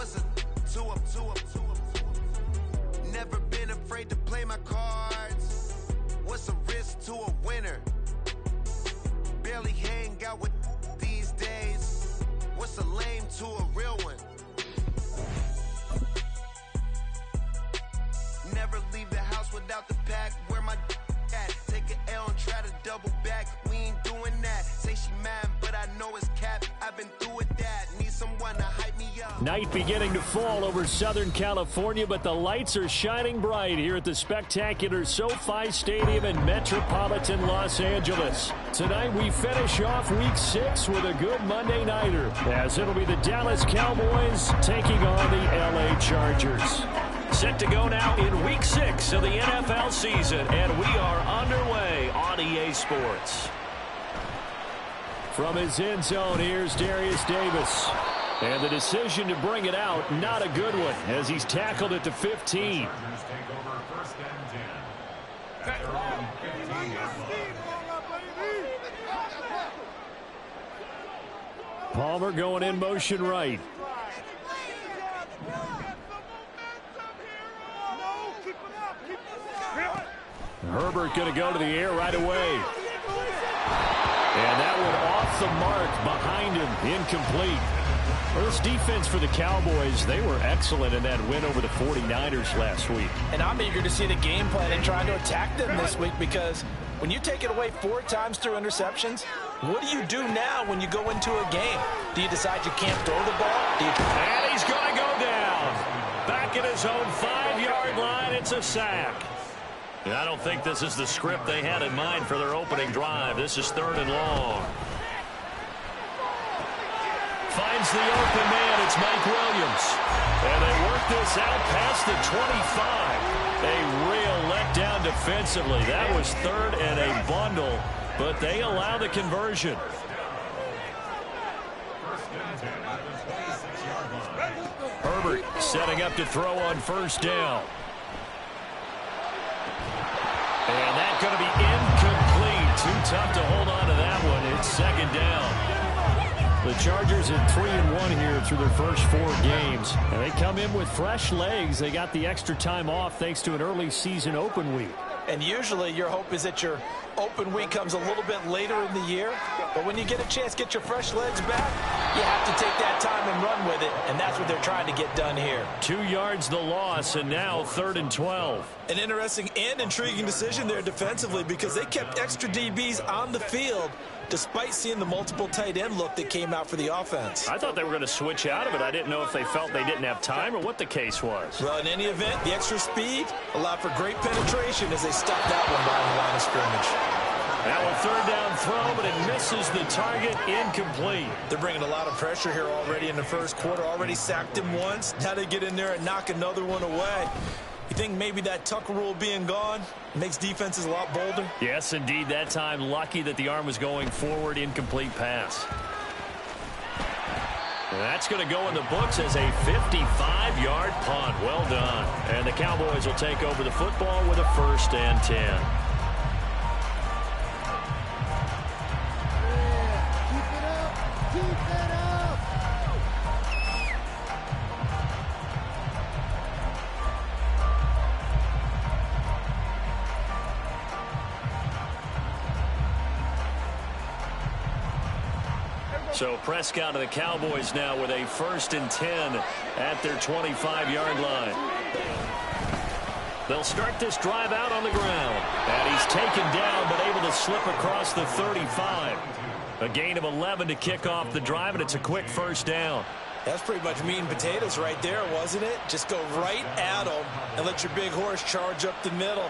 What's a never been afraid to play my cards. What's a risk to a winner? Barely hang out with these days. What's a lame to a real one? Never leave the house without the pack. Where my at? Take an L and try to double back. We ain't doing that. Say she mad, but I know it's cap. I've been through with that. Need someone to hype me up. Night beginning to fall over Southern California, but the lights are shining bright here at the spectacular SoFi Stadium in metropolitan Los Angeles. Tonight we finish off Week 6 with a good Monday nighter, as it'll be the Dallas Cowboys taking on the LA Chargers. Set to go now in Week 6 of the NFL season, and we are underway on EA Sports. From his end zone, here's Darius Davis. And the decision to bring it out, not a good one, as he's tackled at the 15. Palmer going in motion right. Herbert going to go to the air right away. And that one off the mark behind him, incomplete. Well, this defense for the Cowboys, they were excellent in that win over the 49ers last week. And I'm eager to see the game plan and trying to attack them this week, because when you take it away 4 times through interceptions, what do you do now when you go into a game? Do you decide you can't throw the ball? And he's going to go down. Back at his own 5-yard line, it's a sack. I don't think this is the script they had in mind for their opening drive. This is 3rd and long. Finds the open man. It's Mike Williams. And they work this out past the 25. A real letdown defensively. That was 3rd and a bundle, but they allow the conversion. Herbert setting up to throw on 1st down. And that's going to be incomplete. Too tough to hold on to that one. It's 2nd down. The Chargers at 3-1 here through their first 4 games. And they come in with fresh legs. They got the extra time off thanks to an early season open week. And usually your hope is that your open week comes a little bit later in the year. But when you get a chance to get your fresh legs back, you have to take that time and run with it. And that's what they're trying to get done here. 2 yards the loss, and now 3rd and 12. An interesting and intriguing decision there defensively, because they kept extra DBs on the field despite seeing the multiple tight end look that came out for the offense. I thought they were going to switch out of it. I didn't know if they felt they didn't have time or what the case was. Well, in any event, the extra speed allowed for great penetration as they stopped that one behind the line of scrimmage. Now a 3rd down throw, but it misses the target, incomplete. They're bringing a lot of pressure here already in the first quarter. Already sacked him once. Now they get in there and knock another one away. You think maybe that Tucker rule being gone makes defenses a lot bolder? Yes, indeed. That time, lucky that the arm was going forward. Incomplete pass. And that's going to go in the books as a 55-yard punt. Well done. And the Cowboys will take over the football with a 1st and 10. So Prescott of the Cowboys now with a 1st and 10 at their 25-yard line. They'll start this drive out on the ground. And he's taken down but able to slip across the 35. A gain of 11 to kick off the drive, and it's a quick 1st down. That's pretty much meat and potatoes right there, wasn't it? Just go right at them and let your big horse charge up the middle.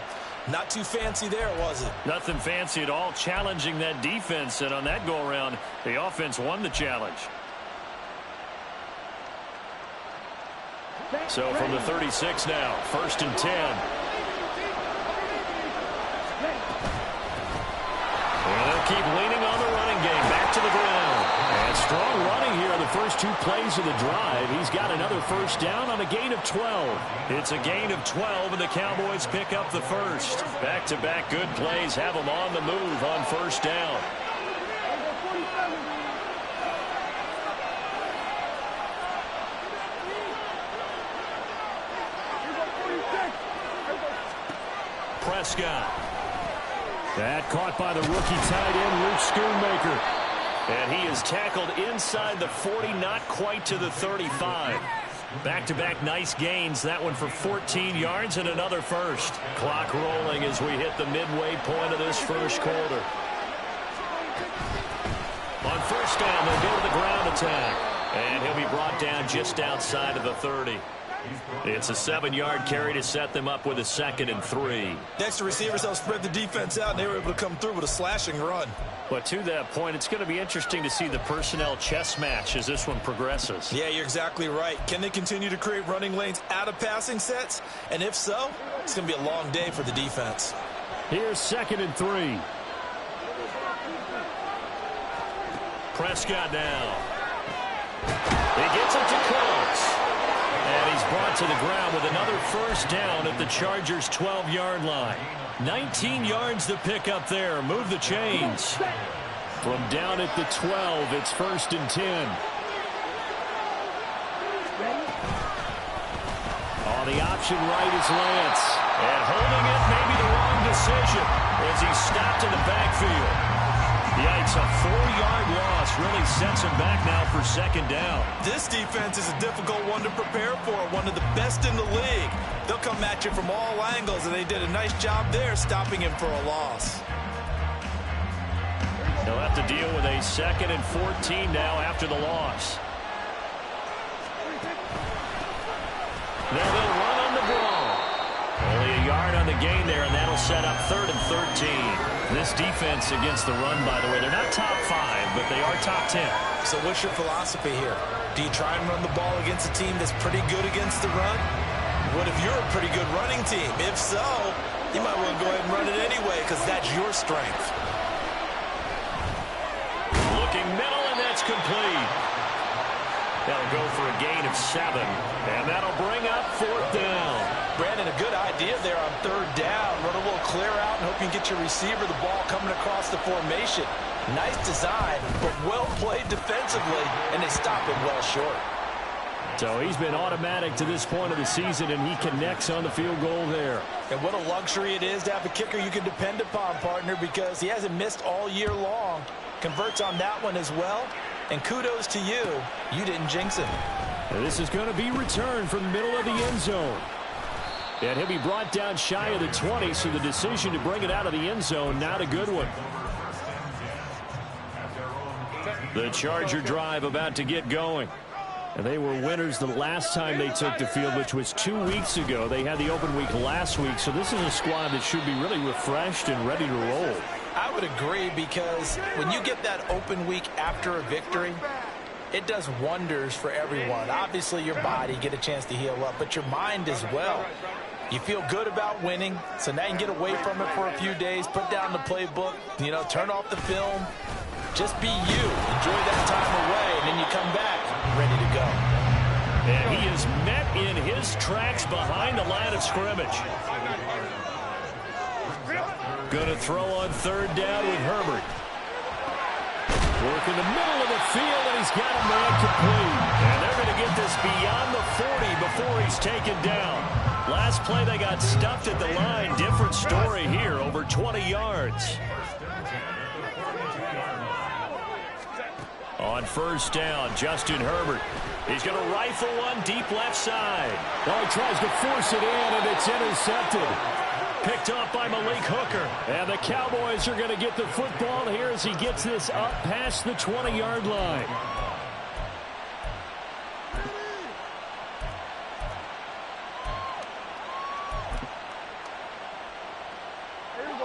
Not too fancy there, was it? Nothing fancy at all, challenging that defense, and on that go-around, the offense won the challenge. So from the 36 now, 1st and 10. And they'll keep leaning on the running game, back to the ground. And strong running here on the first 2 plays of the drive. He's got another 1st down on a gain of 12. It's a gain of 12, and the Cowboys pick up the 1st. Back-to-back good plays have them on the move on 1st down. Prescott. That caught by the rookie tight end, Luke Schoonmaker. And he is tackled inside the 40, not quite to the 35. Back-to-back nice gains. That one for 14 yards and another first. Clock rolling as we hit the midway point of this first quarter. On first down, they'll go to the ground attack. And he'll be brought down just outside of the 30. It's a 7-yard carry to set them up with a 2nd and 3. Next to receivers, they'll spread the defense out, and they were able to come through with a slashing run. But to that point, it's going to be interesting to see the personnel chess match as this one progresses. Yeah, you're exactly right. Can they continue to create running lanes out of passing sets? And if so, it's going to be a long day for the defense. Here's 2nd and 3. Prescott now. He gets it to Cooks. And he's brought to the ground with another first down at the Chargers' 12-yard line. 19 yards to pick up there. Move the chains. From down at the 12, it's 1st and 10. On the option right is Lance. And holding it may be the wrong decision as he's stopped in the backfield. Yikes, a 4-yard loss really sets him back now for 2nd down. This defense is a difficult one to prepare for, one of the best in the league. They'll come at you from all angles, and they did a nice job there stopping him for a loss. He'll have to deal with a 2nd and 14 now after the loss. Now they'll run on the ball. Only a yard on the gain there, and that'll set up 3rd and 13. This defense against the run, by the way, they're not top 5, but they are top 10. So what's your philosophy here? Do you try and run the ball against a team that's pretty good against the run? What if you're a pretty good running team? If so, you might want to go ahead and run it anyway because that's your strength. Looking middle, and that's complete. That'll go for a gain of 7, and that'll bring up 4th down. Brandon, a good idea there on 3rd down. Run a little clear out and hope you can get your receiver the ball coming across the formation. Nice design, but well played defensively, and they stop it well short. So he's been automatic to this point of the season, and he connects on the field goal there. And what a luxury it is to have a kicker you can depend upon, partner, because he hasn't missed all year long. Converts on that one as well. And kudos to you. You didn't jinx him. And this is going to be returned from the middle of the end zone. And he'll be brought down shy of the 20, so the decision to bring it out of the end zone, not a good one. The Charger drive about to get going. And they were winners the last time they took the field, which was 2 weeks ago. They had the open week last week, so this is a squad that should be really refreshed and ready to roll. I would agree, because when you get that open week after a victory, it does wonders for everyone. Obviously, your body get a chance to heal up, but your mind as well. You feel good about winning, so now you can get away from it for a few days, put down the playbook, turn off the film. Just be you. Enjoy that time away, and then you come back ready to go. And he is met in his tracks behind the line of scrimmage. Going to throw on 3rd down with Herbert. Work in the middle of the field, and he's got a man complete. And they're going to get this beyond the 40 before he's taken down. Last play, they got stuffed at the line. Different story here, over 20 yards. On 1st down, Justin Herbert. He's going to rifle one deep left side. Well, he tries to force it in, and it's intercepted. Picked off by Malik Hooker. And the Cowboys are going to get the football here as he gets this up past the 20-yard line.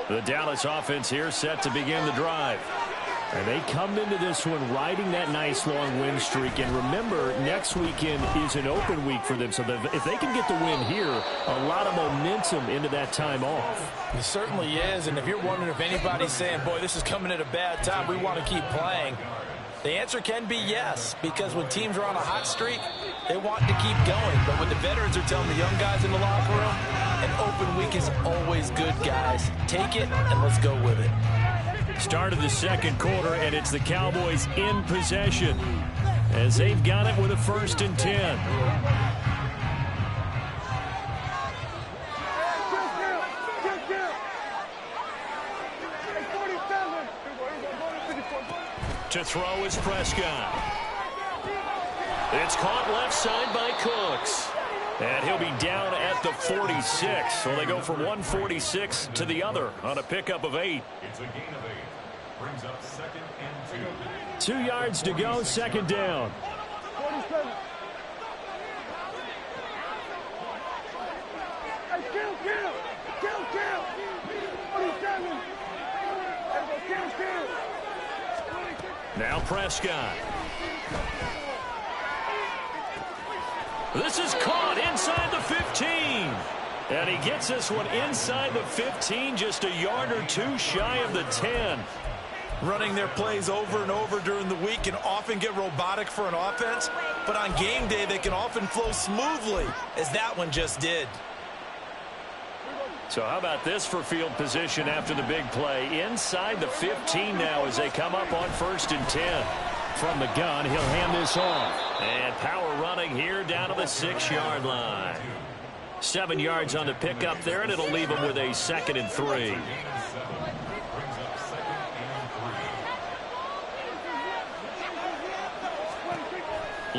The Dallas offense here set to begin the drive. And they come into this one riding that nice long win streak. And remember, next weekend is an open week for them. So if they can get the win here, a lot of momentum into that time off. It certainly is. And if you're wondering if anybody's saying, boy, this is coming at a bad time, we want to keep playing, the answer can be yes. Because when teams are on a hot streak, they want to keep going. But what the veterans are telling the young guys in the locker room, an open week is always good, guys. Take it and let's go with it. Start of the second quarter, and it's the Cowboys in possession as they've got it with a 1st and 10. To throw is Prescott. It's caught left side by Cooks. And he'll be down at the 46. So they go from 146 to the other on a pickup of 8. It's a gain of 8. Brings up 2nd and 2. 2 yards to go, 2nd down. Now Prescott. This is caught inside the 15. And he gets this one inside the 15, just a yard or two shy of the 10. Running their plays over and over during the week can often get robotic for an offense, but on game day they can often flow smoothly, as that one just did. So how about this for field position after the big play? Inside the 15 now as they come up on 1st and 10. From the gun, he'll hand this off. And power running here down to the 6-yard line. 7 yards on the pickup there, and it'll leave him with a 2nd and 3.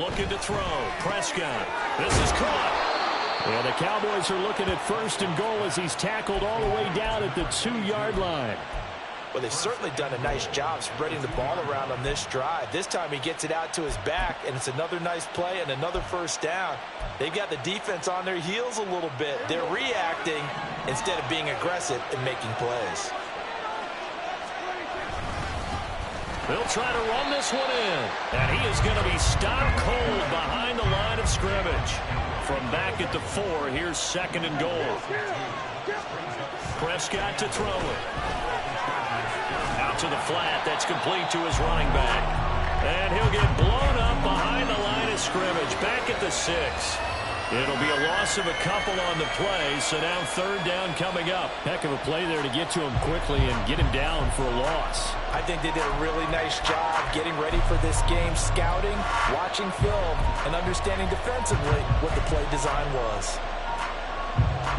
Looking to throw. Prescott. This is caught. And the Cowboys are looking at 1st and goal as he's tackled all the way down at the 2-yard line. Well, they've certainly done a nice job spreading the ball around on this drive. This time he gets it out to his back, and it's another nice play and another 1st down. They've got the defense on their heels a little bit. They're reacting instead of being aggressive and making plays. They'll try to run this one in. And he is going to be stopped cold behind the line of scrimmage. From back at the 4, here's 2nd and goal. Prescott to throw it. Out to the flat. That's complete to his running back. And he'll get blown up behind the line of scrimmage. Back at the 6. It'll be a loss of a couple on the play, so now 3rd down coming up. Heck of a play there to get to him quickly and get him down for a loss. I think they did a really nice job getting ready for this game, scouting, watching film, and understanding defensively what the play design was.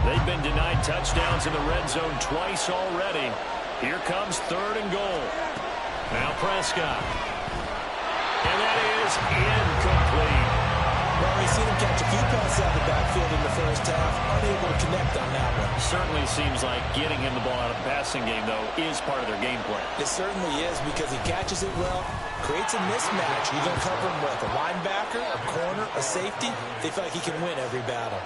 They've been denied touchdowns in the red zone twice already. Here comes 3rd and goal. Now Prescott. And that is incomplete. Well, we've seen him catch a few passes out of the backfield in the 1st half, unable to connect on that one. Certainly seems like getting him the ball out of the passing game, though, is part of their game plan. It certainly is, because he catches it well, creates a mismatch. You don't cover him with a linebacker, a corner, a safety. They feel like he can win every battle.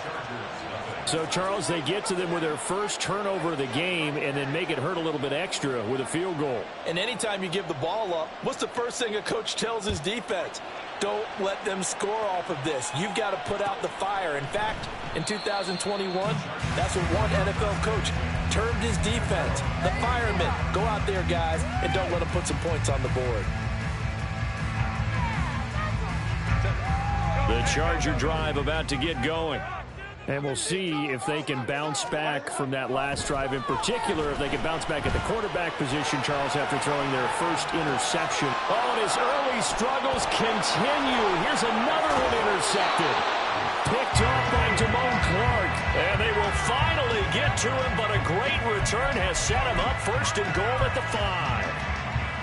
So, Charles, they get to them with their first turnover of the game and then make it hurt a little bit extra with a field goal. And anytime you give the ball up, what's the first thing a coach tells his defense? Don't let them score off of this. You've got to put out the fire. In fact, in 2021, that's what one NFL coach termed his defense. The firemen. Go out there, guys, and don't let them put some points on the board. The Charger drive about to get going. And we'll see if they can bounce back from that last drive. In particular, if they can bounce back at the quarterback position, Charles, after throwing their first interception. Oh, and his early struggles continue. Here's another one intercepted. Picked off by Damone Clark. And they will finally get to him, but a great return has set him up 1st and goal at the 5.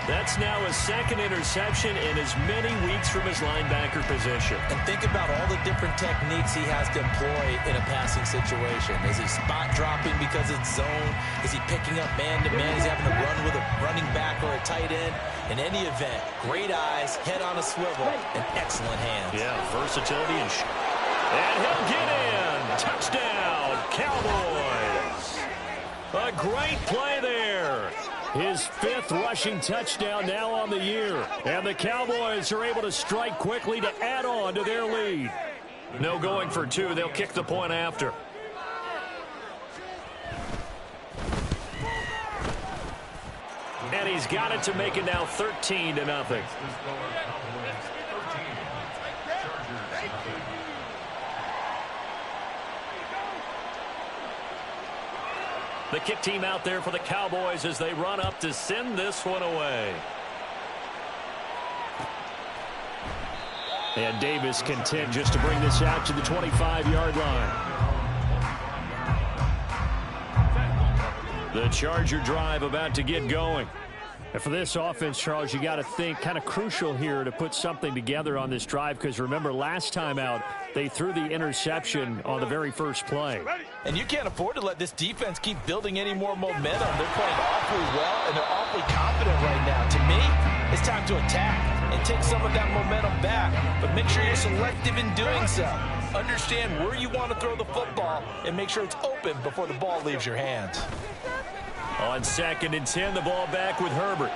That's now his 2nd interception in as many weeks from his linebacker position. And think about all the different techniques he has to employ in a passing situation. Is he spot dropping because it's zone? Is he picking up man-to-man? Is he having to run with a running back or a tight end? In any event, great eyes, head on a swivel, and excellent hands. Yeah, versatility and he'll get in. Touchdown, Cowboys. A great play there. His 5th rushing touchdown now on the year. And the Cowboys are able to strike quickly to add on to their lead. No going for 2. They'll kick the point after. And he's got it to make it now 13-0. The kick team out there for the Cowboys as they run up to send this one away. And Davis content just to bring this out to the 25-yard line. The Charger drive about to get going. And for this offense, Charles, you got to think kind of crucial here to put something together on this drive, because remember last time out they threw the interception on the very first play. And you can't afford to let this defense keep building any more momentum. They're playing awfully well, and they're awfully confident right now. To me, it's time to attack and take some of that momentum back, but make sure you're selective in doing so. Understand where you want to throw the football and make sure it's open before the ball leaves your hands. On 2nd and 10, the ball back with Herbert.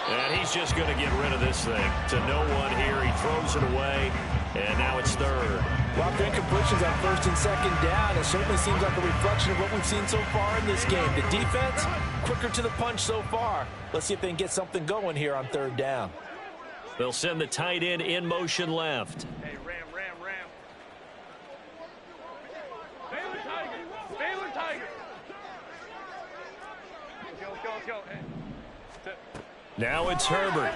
And he's just going to get rid of this thing to no one here. He throws it away, and now it's 3rd. Well, incompletions on 1st and 2nd down. It certainly seems like a reflection of what we've seen so far in this game. The defense, quicker to the punch so far. Let's see if they can get something going here on 3rd down. They'll send the tight end in motion left. Hey, Ram. Baylor Tiger. Let's go. Hey. Now it's Herbert.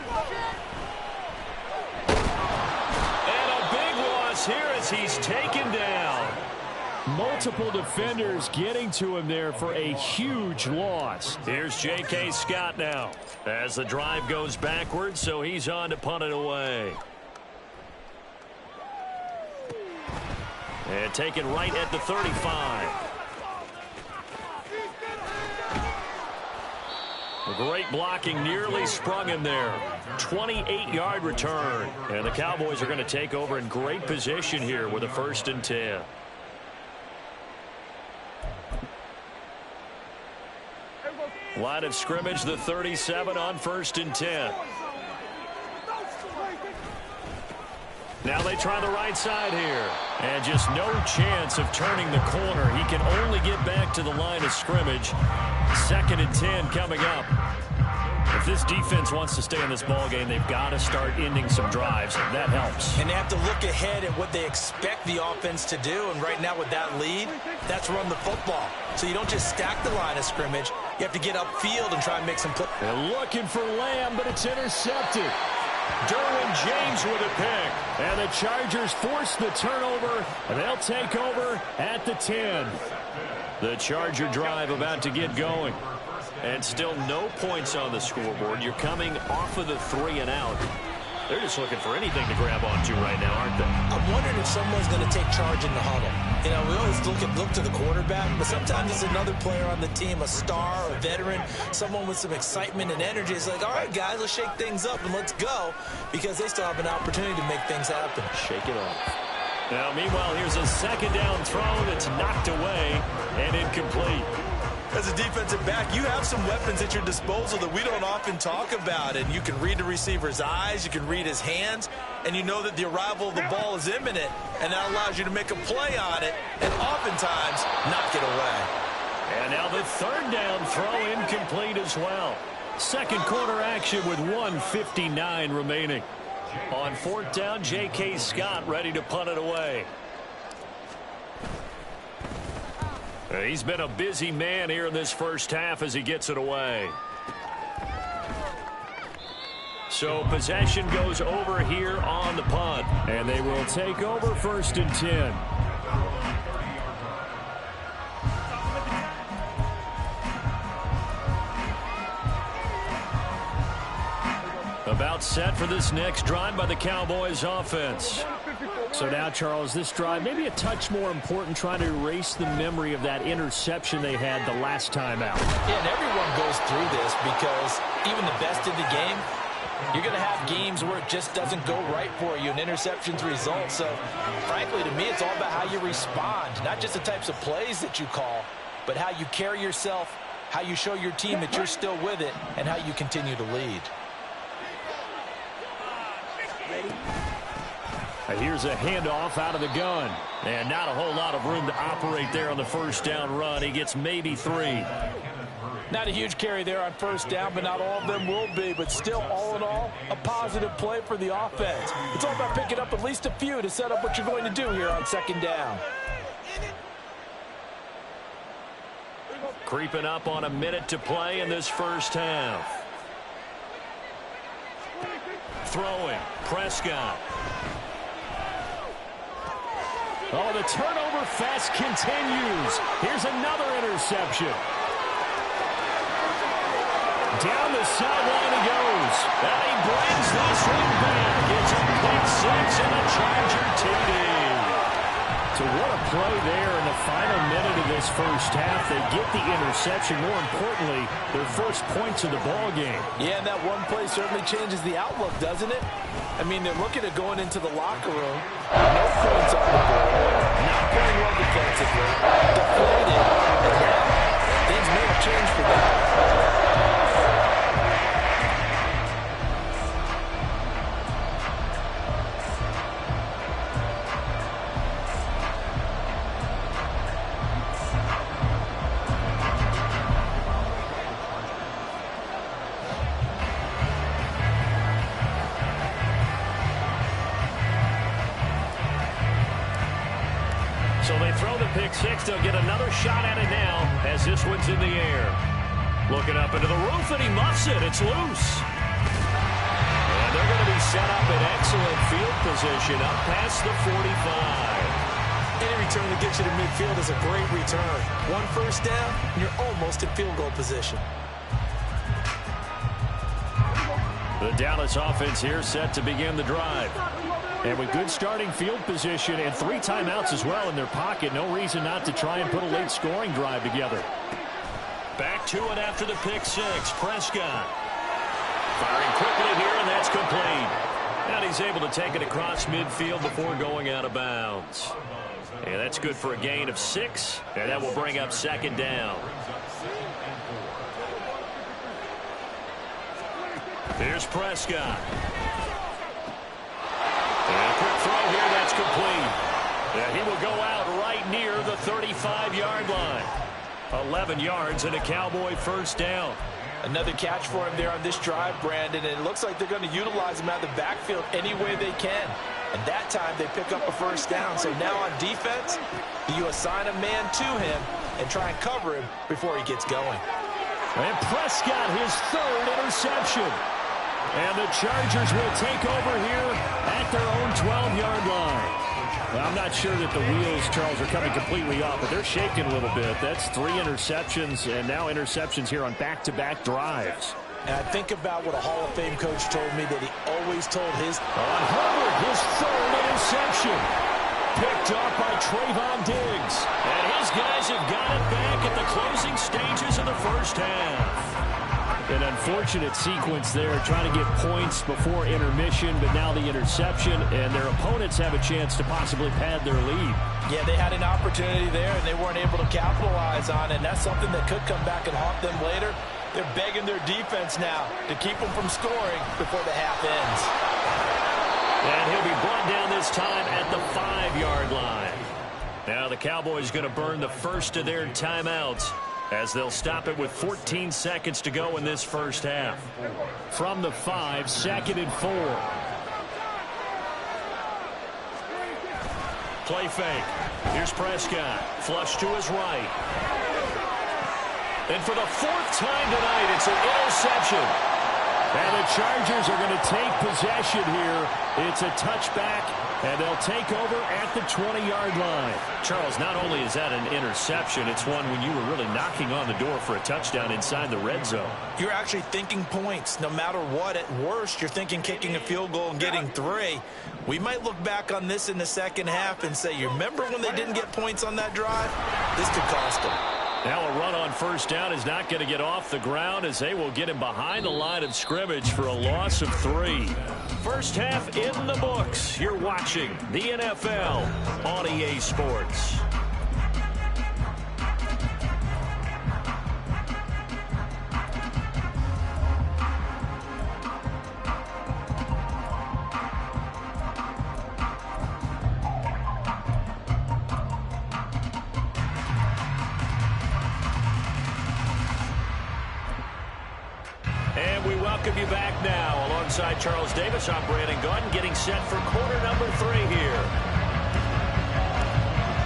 And a big loss here as he's taken down. Multiple defenders getting to him there for a huge loss. Here's J.K. Scott now as the drive goes backwards, so he's on to punt it away. And taken right at the 35. Great blocking, nearly sprung him there. 28-yard return. And the Cowboys are going to take over in great position here with a 1st and 10. Line of scrimmage, the 37 on 1st and 10. Now they try the right side here. And just no chance of turning the corner. He can only get back to the line of scrimmage. 2nd and 10 coming up. If this defense wants to stay in this ballgame, they've got to start ending some drives. That helps. And they have to look ahead at what they expect the offense to do. And right now with that lead, that's run the football. So you don't just stack the line of scrimmage. You have to get upfield and try and make some plays. They're looking for Lamb, but it's intercepted. Derwin James with a pick. And the Chargers force the turnover, and they'll take over at the 10. The Charger drive about to get going. And still no points on the scoreboard. You're coming off of the 3 and out. They're just looking for anything to grab onto right now, aren't they? I'm wondering if someone's going to take charge in the huddle. You know, we always look to the quarterback, but sometimes it's another player on the team, a star, a veteran, someone with some excitement and energy. It's like, all right, guys, let's shake things up and let's go, because they still have an opportunity to make things happen. Shake it off. Now, meanwhile, here's a 2nd down throw that's knocked away and incomplete. As a defensive back, you have some weapons at your disposal that we don't often talk about. And you can read the receiver's eyes, you can read his hands, and you know that the arrival of the ball is imminent, and that allows you to make a play on it and oftentimes knock it away. And now the 3rd down throw incomplete as well. 2nd quarter action with 1:59 remaining. On 4th down, J.K. Scott ready to punt it away. He's been a busy man here in this first half as he gets it away. So possession goes over here on the punt. And they will take over 1st and 10. About set for this next drive by the Cowboys offense. So now, Charles, this drive maybe a touch more important, trying to erase the memory of that interception they had the last time out. Yeah, and everyone goes through this, because even the best in the game, you're going to have games where it just doesn't go right for you and interceptions result. So, frankly, to me, it's all about how you respond, not just the types of plays that you call, but how you carry yourself, how you show your team that you're still with it, and how you continue to lead. Here's a handoff out of the gun. And not a whole lot of room to operate there on the 1st down run. He gets maybe 3. Not a huge carry there on 1st down, but not all of them will be. But still, all in all, a positive play for the offense. It's all about picking up at least a few to set up what you're going to do here on 2nd down. Creeping up on a minute to play in this first half. Throwing, Prescott. Oh, the turnover fest continues. Here's another interception. Down the sideline he goes. And he brings this one back. It's a pick six and a Charger TD. So what a play there in the final minute of this first half. They get the interception. More importantly, their first points of the ball game. Yeah, and that one play certainly changes the outlook, doesn't it? I mean, they're looking at going into the locker room. No points on the board. Not playing well defensively. Deflated. And now, things may have changed for them. So they throw the pick six. They'll get another shot at it now as this one's in the air. Looking up into the roof, and he muffs it. It's loose. And they're going to be set up in excellent field position up past the 45. Any return that gets you to midfield is a great return. One first down, and you're almost in field goal position. The Dallas offense here set to begin the drive. And with good starting field position and 3 timeouts as well in their pocket, no reason not to try and put a late scoring drive together. Back to it after the pick six. Prescott firing quickly here, and that's complete. And he's able to take it across midfield before going out of bounds. And that's good for a gain of 6, and that will bring up second down. Here's Prescott. And a quick throw here, that's complete. And he will go out right near the 35-yard line. 11 yards and a Cowboy first down. Another catch for him there on this drive, Brandon, and it looks like they're going to utilize him out of the backfield any way they can. And that time they pick up a first down. So now on defense, you assign a man to him and try and cover him before he gets going. And Prescott, his 3rd interception. And the Chargers will take over here at their own 12-yard line. Well, I'm not sure that the wheels, Charles, are coming completely off, but they're shaking a little bit. That's 3 interceptions, and now interceptions here on back-to-back drives. And I think about what a Hall of Fame coach told me that he always told his... On Hubbard, his 3rd interception. Picked off by Trayvon Diggs. And his guys have got it back at the closing stages of the first half. An unfortunate sequence there, trying to get points before intermission, but now the interception, and their opponents have a chance to possibly pad their lead. Yeah, they had an opportunity there, and they weren't able to capitalize on it, and that's something that could come back and haunt them later. They're begging their defense now to keep them from scoring before the half ends. And he'll be brought down this time at the 5-yard line. Now the Cowboys going to burn the first of their timeouts, as they'll stop it with 14 seconds to go in this first half. From the 5, 2nd and 4. Play fake. Here's Prescott. Flush to his right. And for the 4th time tonight, it's an interception. And the Chargers are going to take possession here. It's a touchback, and they'll take over at the 20-yard line. Charles, not only is that an interception, it's one when you were really knocking on the door for a touchdown inside the red zone. You're actually thinking points. No matter what, at worst, you're thinking kicking a field goal and getting 3. We might look back on this in the second half and say, you remember when they didn't get points on that drive? This could cost them. Now a run on first down is not going to get off the ground, as they will get him behind the line of scrimmage for a loss of 3. First half in the books. You're watching the NFL on EA Sports. Welcome you back now. Alongside Charles Davis, I'm Brandon Gaudin, getting set for quarter number 3 here.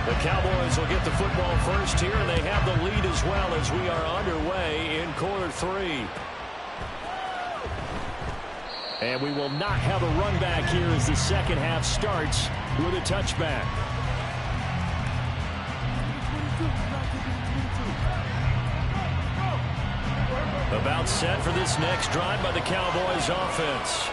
The Cowboys will get the football first here, and they have the lead as well as we are underway in quarter 3. And we will not have a run back here as the second half starts with a touchback. About set for this next drive by the Cowboys offense.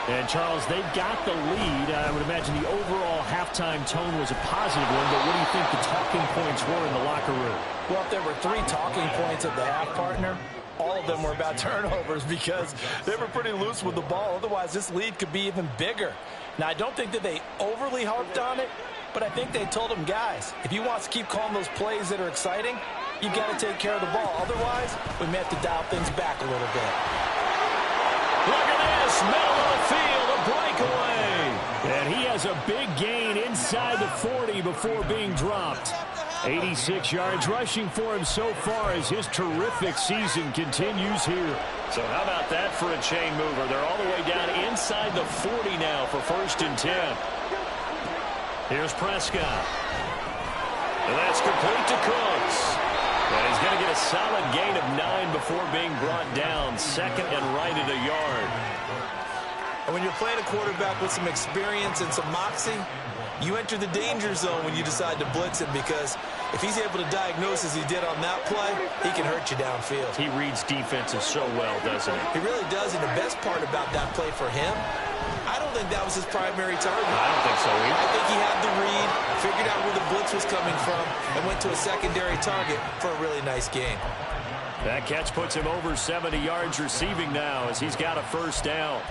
And, Charles, they've got the lead. I would imagine the overall halftime tone was a positive one, but what do you think the talking points were in the locker room? Well, if there were 3 talking points at the half, partner, all of them were about turnovers because they were pretty loose with the ball. Otherwise, this lead could be even bigger. Now, I don't think that they overly harped on it, but I think they told them, guys, if you want to keep calling those plays that are exciting, you've got to take care of the ball. Otherwise, we may have to dial things back a little bit. Look at this, middle of the field, a breakaway. And he has a big gain inside the 40 before being dropped. 86 yards rushing for him so far as his terrific season continues here. So how about that for a chain mover? They're all the way down inside the 40 now for 1st and 10. Here's Prescott. And that's complete to Cooks. And he's going to get a solid gain of 9 before being brought down. 2nd and right at a yard. And when you're playing a quarterback with some experience and some moxie, you enter the danger zone when you decide to blitz him, because if he's able to diagnose as he did on that play, he can hurt you downfield. He reads defenses so well, doesn't he? He really does, and the best part about that play for him, I don't think that was his primary target. I don't think so either. I think he had the read, figured out where the blitz was coming from, and went to a secondary target for a really nice gain. That catch puts him over 70 yards receiving now as he's got a 1st down.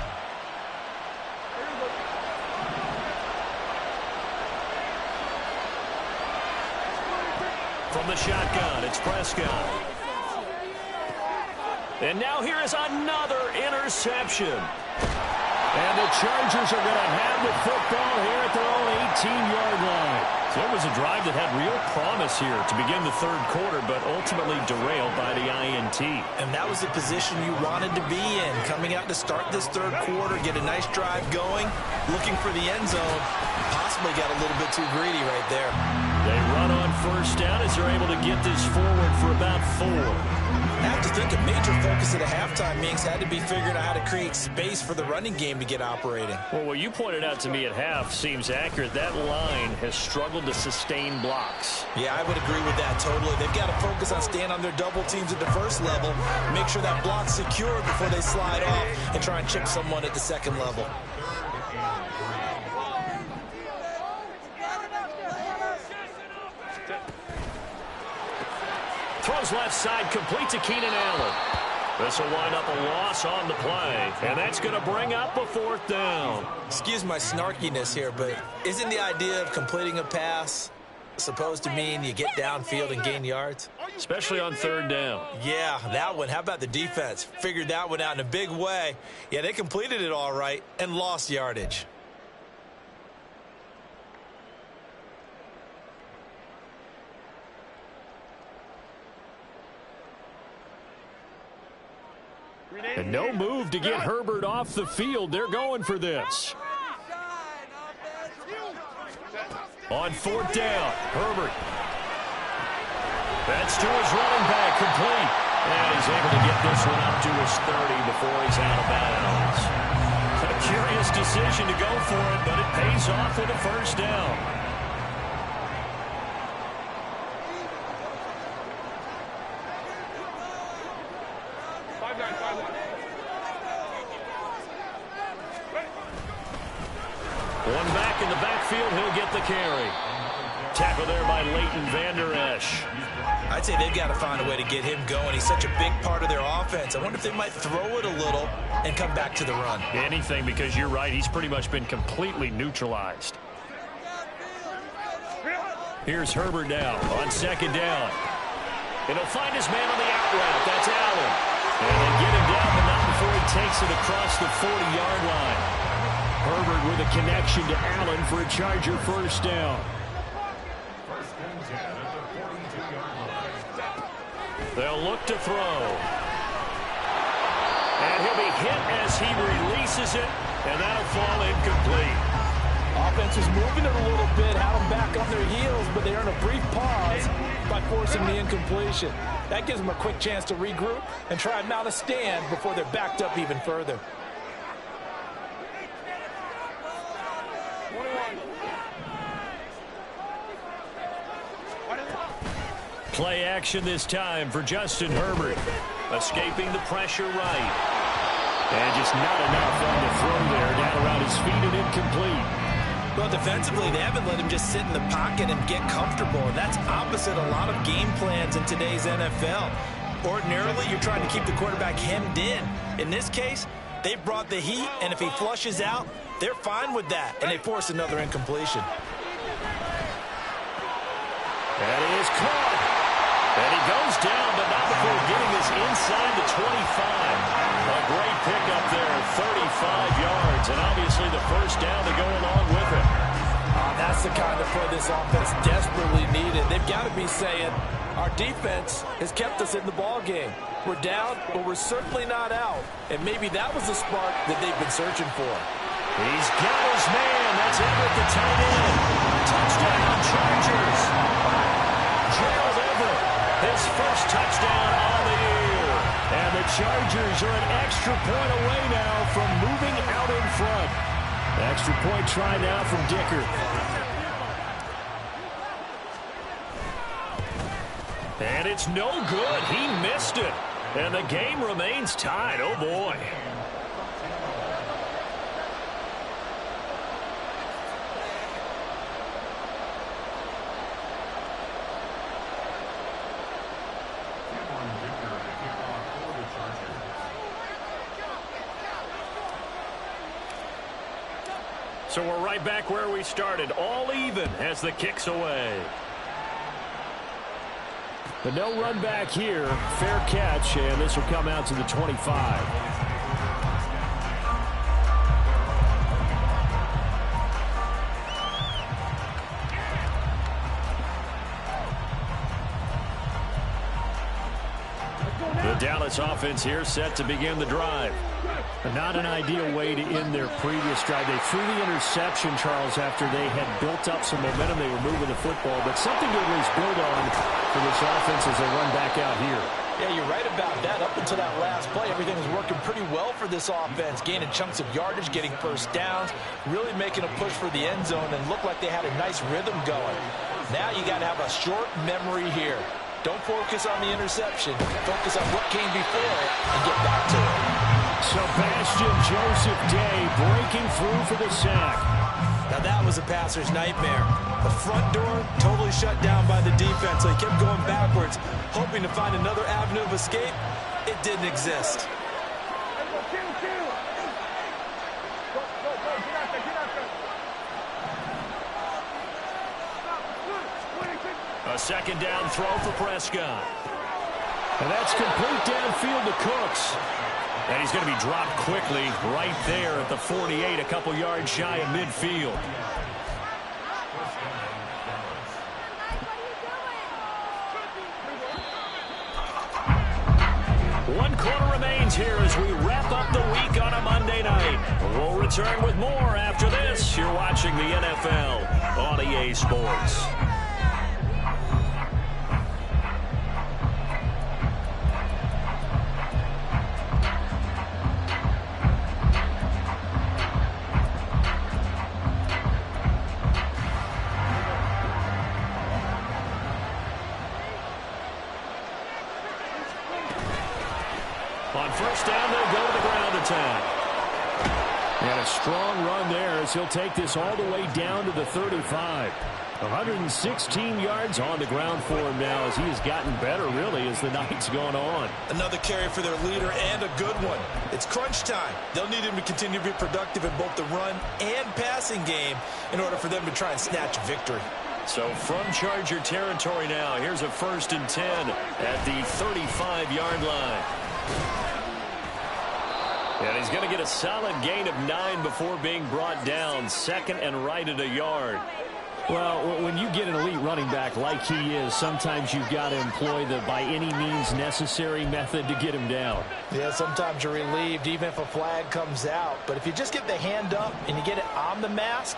From the shotgun, it's Prescott. And now here is another interception. And the Chargers are going to have the football here at their own 18-yard line. So it was a drive that had real promise here to begin the 3rd quarter, but ultimately derailed by the INT. And that was the position you wanted to be in, coming out to start this 3rd quarter, get a nice drive going, looking for the end zone. Possibly got a little bit too greedy right there. They run on 1st down as they're able to get this forward for about 4. I have to think a major focus at a halftime, Minks, had to be figuring out how to create space for the running game to get operating. Well, what you pointed out to me at half seems accurate. That line has struggled to sustain blocks. Yeah, I would agree with that totally. They've got to focus on staying on their double teams at the 1st level, make sure that block's secure before they slide off and try and chip someone at the 2nd level. Throws left side, complete to Keenan Allen. This will wind up a loss on the play, and that's going to bring up a 4th down. Excuse my snarkiness here, but isn't the idea of completing a pass supposed to mean you get downfield and gain yards? Especially on 3rd down. Yeah, that one. How about the defense? Figured that one out in a big way. Yeah, they completed it all right and lost yardage. And no move to get Herbert off the field. They're going for this. On 4th down, Herbert. That's to his running back, complete. And he's able to get this one up to his 30 before he's out of bounds. A curious decision to go for it, but it pays off with a 1st down. One back in the backfield, he'll get the carry. Tackle there by Leighton Vander Esch. I'd say they've got to find a way to get him going. He's such a big part of their offense. I wonder if they might throw it a little and come back to the run. Anything, because you're right, he's pretty much been completely neutralized. Here's Herbert now on 2nd down. And he'll find his man on the out route. That's Allen. And they get him down, but not before he takes it across the 40-yard line. Herbert with a connection to Allen for a Charger 1st down. They'll look to throw. And he'll be hit as he releases it, and that'll fall incomplete. Offense was moving it a little bit, had them back on their heels, but they earn a brief pause by forcing the incompletion. That gives them a quick chance to regroup and try and mount a stand before they're backed up even further. Play action this time for Justin Herbert. Escaping the pressure right. And just not enough on the throw there. Down around his feet and incomplete. Well, defensively, they haven't let him just sit in the pocket and get comfortable. And that's opposite a lot of game plans in today's NFL. Ordinarily, you're trying to keep the quarterback hemmed in. In this case, they brought the heat, and if he flushes out, they're fine with that, and they force another incompletion. That is caught. And he goes down, but not before getting this inside the 25. A great pickup there, 35 yards, and obviously the first down to go along with it. That's the kind of play this offense desperately needed. They've got to be saying, our defense has kept us in the ball game. We're down, but we're certainly not out. And maybe that was the spark that they've been searching for. He's got his man. That's Everett, the tight end. Touchdown, Chargers. Gerald Everett, his first touchdown on the year. And the Chargers are an extra point away now from moving out in front. Extra point try now from Dicker. And it's no good. He missed it. And the game remains tied. Oh, boy. So we're right back where we started, all even as the kick's away. But no run back here, fair catch, and this will come out to the 25. The Dallas offense here set to begin the drive. Not an ideal way to end their previous drive. They threw the interception, Charles, after they had built up some momentum. They were moving the football, but something to at least build on for this offense as they run back out here. Yeah, you're right about that. Up until that last play, everything was working pretty well for this offense, gaining chunks of yardage, getting first downs, really making a push for the end zone, and looked like they had a nice rhythm going. Now you got to have a short memory here. Don't focus on the interception. Focus on what came before it and get back to it. Sebastian Joseph Day breaking through for the sack. Now that was a passer's nightmare. The front door totally shut down by the defense, so he kept going backwards, hoping to find another avenue of escape. It didn't exist. A second down throw for Prescott. And that's complete downfield to Cooks. And he's going to be dropped quickly right there at the 48, a couple yards shy of midfield. One quarter remains here as we wrap up the week on a Monday night. We'll return with more after this. You're watching the NFL on EA Sports. On first down, they'll go to the ground attack. And a strong run there as he'll take this all the way down to the 35. 116 yards on the ground for him now as he has gotten better, really, as the night's gone on. Another carry for their leader and a good one. It's crunch time. They'll need him to continue to be productive in both the run and passing game in order for them to try and snatch a victory. So from Charger territory now, here's a 1st and 10 at the 35-yard line. And he's going to get a solid gain of 9 before being brought down. 2nd and right at a yard. Well, when you get an elite running back like he is, sometimes you've got to employ the by any means necessary method to get him down. Yeah, sometimes you're relieved even if a flag comes out. But if you just get the hand up and you get it on the mask,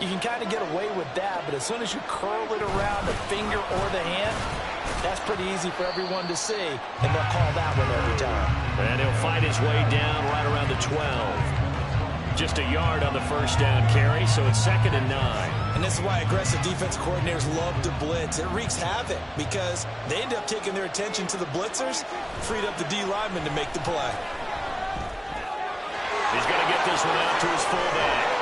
you can kind of get away with that. But as soon as you curl it around the finger or the hand, that's pretty easy for everyone to see, and they'll call that one every time. And he'll fight his way down right around the 12. just a yard on the first down carry, so it's 2nd and 9. And this is why aggressive defense coordinators love to blitz. It wreaks havoc because they end up taking their attention to the blitzers, freed up the D lineman to make the play. He's going to get this one out to his fullback.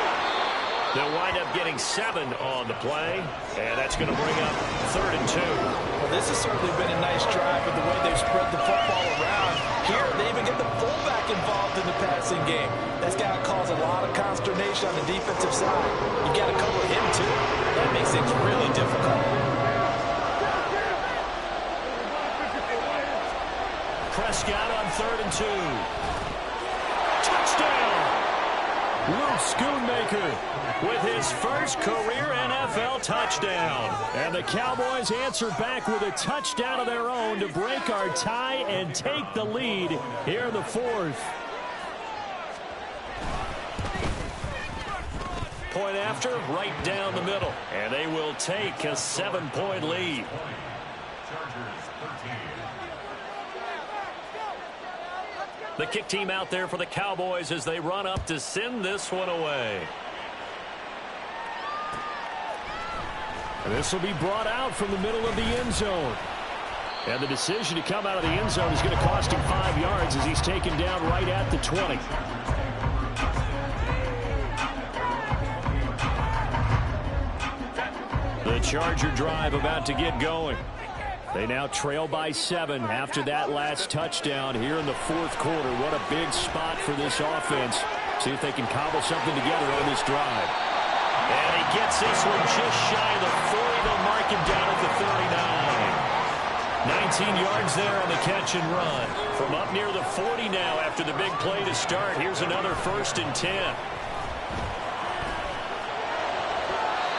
They'll wind up getting 7 on the play, and that's going to bring up 3rd and 2. Well, this has certainly been a nice drive with the way they've spread the football around. Here, they even get the fullback involved in the passing game. That's got to cause a lot of consternation on the defensive side. You got to cover him, too. That makes things really difficult. Prescott on 3rd and 2. Touchdown! Luke Schoonmaker with his first career NFL touchdown. And the Cowboys answer back with a touchdown of their own to break our tie and take the lead here in the 4th. Point after, right down the middle. And they will take a 7-point lead. The kick team out there for the Cowboys as they run up to send this one away. And this will be brought out from the middle of the end zone. And the decision to come out of the end zone is going to cost him 5 yards as he's taken down right at the 20. The Charger drive about to get going. They now trail by 7 after that last touchdown here in the 4th quarter. What a big spot for this offense. See if they can cobble something together on this drive. And he gets this one just shy of the 40. They'll mark him down at the 39. 19 yards there on the catch and run. From up near the 40 now after the big play to start. Here's another 1st and 10.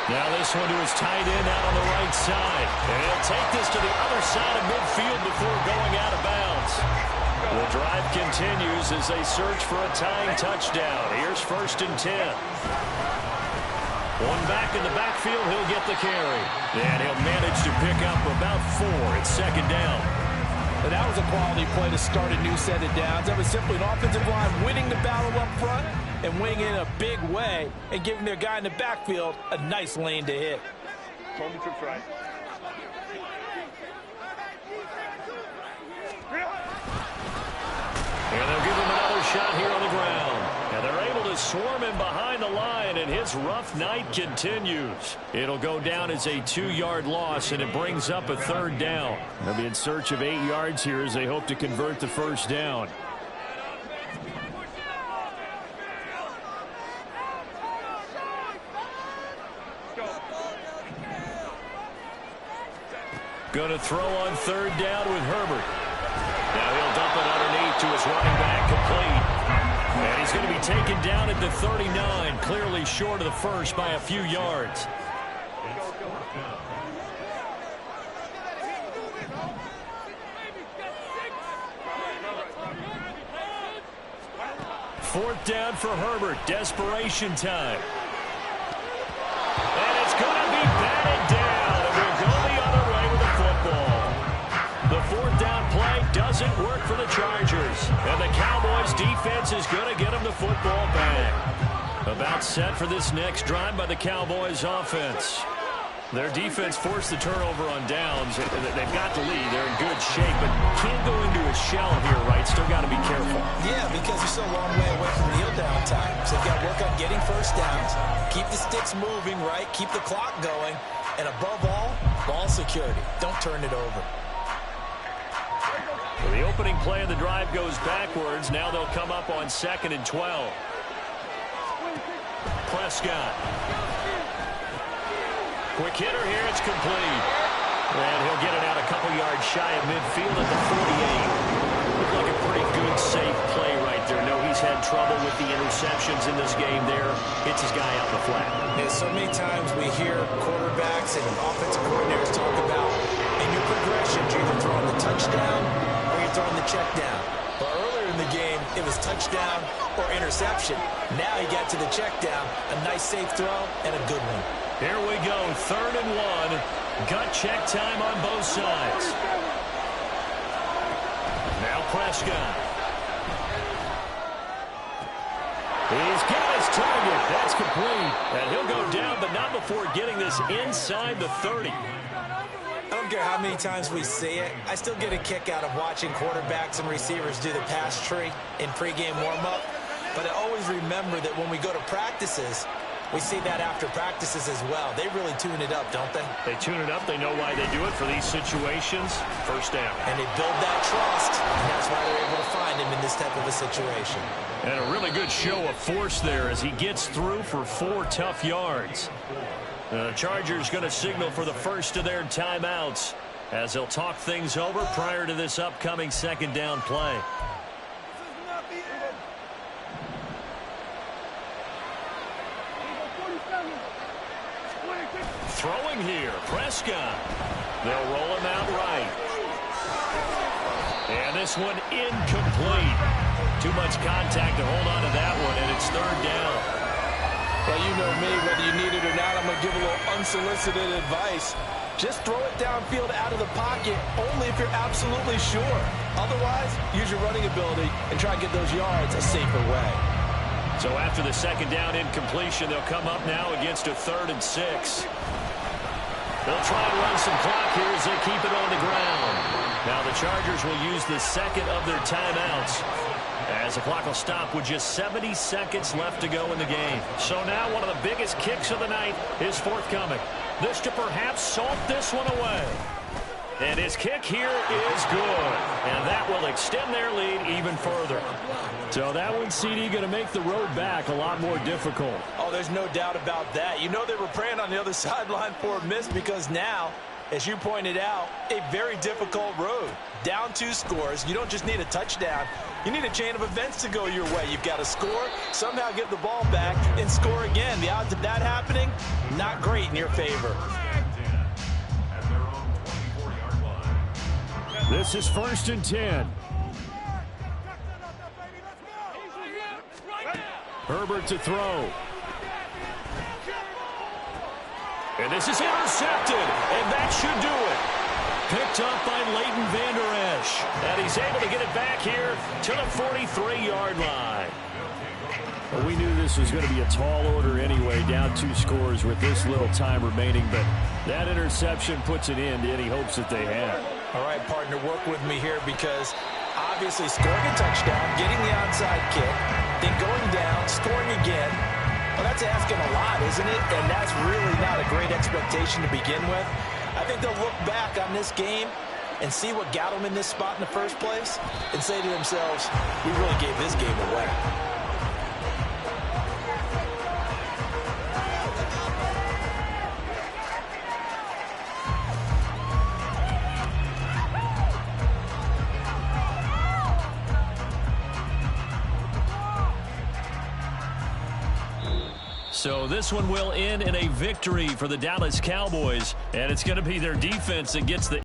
Now this one to his tight end out on the right side. And he'll take this to the other side of midfield before going out of bounds. The drive continues as they search for a tying touchdown. Here's 1st and 10. One back in the backfield, he'll get the carry. And he'll manage to pick up about 4. It's 2nd down. And that was a quality play to start a new set of downs. That was simply an offensive line winning the battle up front and winning it in a big way and giving their guy in the backfield a nice lane to hit. Hold the troops right. And they'll give him another shot here on the ground. And they're able to swarm him behind the line, and his rough night continues. It'll go down as a 2-yard loss, and it brings up a 3rd down. They'll be in search of 8 yards here as they hope to convert the 1st down. Going to throw on 3rd down with Herbert. Now he'll dump it underneath to his running back, complete. And he's going to be taken down at the 39, clearly short of the 1st by a few yards. Fourth down for Herbert, desperation time. And it's going to be batted down, and we'll go the other way with the football. The 4th down play doesn't work for the Chargers. And the Cowboys defense is going to get them the football back. About set for this next drive by the Cowboys offense. Their defense forced the turnover on downs. They've got the lead. They're in good shape, but can't go into a shell here, right? Still got to be careful. Yeah, because you're still a long way away from kneel down time. So they've got to work on getting 1st downs, keep the sticks moving, right? Keep the clock going. And above all, ball security. Don't turn it over. So the opening play of the drive goes backwards. Now they'll come up on 2nd and 12. Prescott. Quick hitter here. It's complete. And he'll get it out a couple yards shy of midfield at the 48. Looked like a pretty good, safe play right there. No, he's had trouble with the interceptions in this game there. Hits his guy out the flat. Yeah, so many times we hear quarterbacks and offensive coordinators talk about in your progressions, you're either throwing the touchdown or you're throwing the check down. But earlier in the game, it was touchdown or interception. Now he got to the check down, a nice safe throw, and a good one. Here we go, 3rd and 1. Gut check time on both sides. Now Prescott. He's got his target. That's complete. And he'll go down, but not before getting this inside the 30. I don't care how many times we see it. I still get a kick out of watching quarterbacks and receivers do the pass tree in pregame warm-up. But I always remember that when we go to practices, we see that after practices as well. They really tune it up, don't they? They tune it up. They know why they do it for these situations. First down. And they build that trust, and that's why they're able to find him in this type of a situation. And a really good show of force there as he gets through for 4 tough yards. The Chargers going to signal for the first of their timeouts as they'll talk things over prior to this upcoming second down play. Throwing here, Prescott. They'll roll him out right. And this one incomplete. Too much contact to hold on to that one, and it's third down. Well, you know me, whether you need it or not, I'm going to give a little unsolicited advice. Just throw it downfield out of the pocket only if you're absolutely sure. Otherwise, use your running ability and try and get those yards a safer way. So after the second down incompletion, they'll come up now against a 3rd and 6. They'll try and run some clock here as they keep it on the ground. Now the Chargers will use the second of their timeouts as the clock will stop with just 70 seconds left to go in the game. So now one of the biggest kicks of the night is forthcoming. This to perhaps salt this one away. And his kick here is good. And that will extend their lead even further. So that one, CD, going to make the road back a lot more difficult. Oh, there's no doubt about that. You know they were praying on the other sideline for a miss because now, as you pointed out, a very difficult road. Down 2 scores. You don't just need a touchdown. You need a chain of events to go your way. You've got to score, somehow get the ball back, and score again. The odds of that happening, not great in your favor. This is 1st and 10. Herbert to throw. And this is intercepted, and that should do it. Picked up by Leighton Vander Esch. And he's able to get it back here to the 43-yard line. Well, we knew this was going to be a tall order anyway, down 2 scores with this little time remaining, but that interception puts an end to any hopes that they had. All right, partner, work with me here because obviously scoring a touchdown, getting the onside kick, then going down, scoring again. Well, that's asking a lot, isn't it? And that's really not a great expectation to begin with. I think they'll look back on this game and see what got them in this spot in the first place and say to themselves, we really gave this game away. So this one will end in a victory for the Dallas Cowboys, and it's going to be their defense that gets the